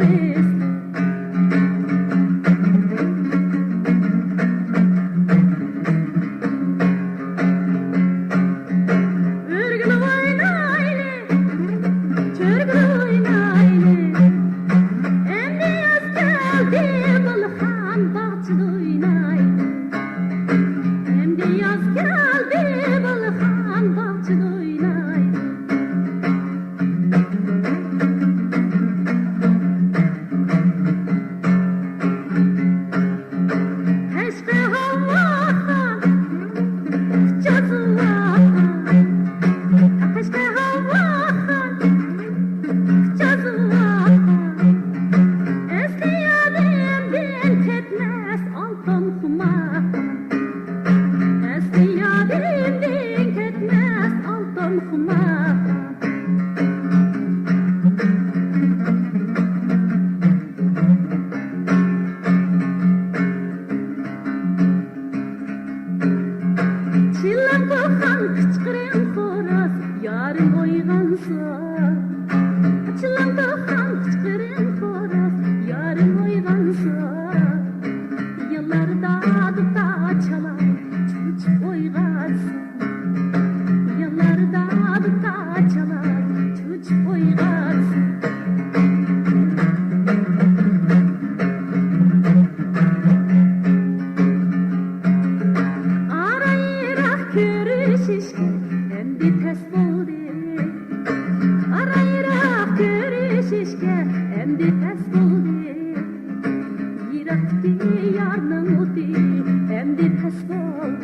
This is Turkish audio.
etmez. Örgülü oynaylı, çörgülü oynaylı. Endi yaz geldi, balxan bahçede oynaylı. Endi yaz geldi, balxan bahçede oynaylı. Eşqi havaxan, cazıvaxan. Eşqi havaxan, cazıvaxan. Eski yarimden ketmez altın xumaxan. Eski yarimden ketmez altın xumaxan. Çillen kokan kıçkırın xoraz, yarın oyğansa. Çillen kokan kıçkırın xoraz, yarın oyğansa. Yıllarda duta çalar, çocuk oyğansa. Yıllarda duta çalar, çocuk oyğansa. Arayırak görüşüşke endi tez boldu. Arayırak görüşüşke endi tez boldu. Yiraktaki yarның otu endi tez boldu.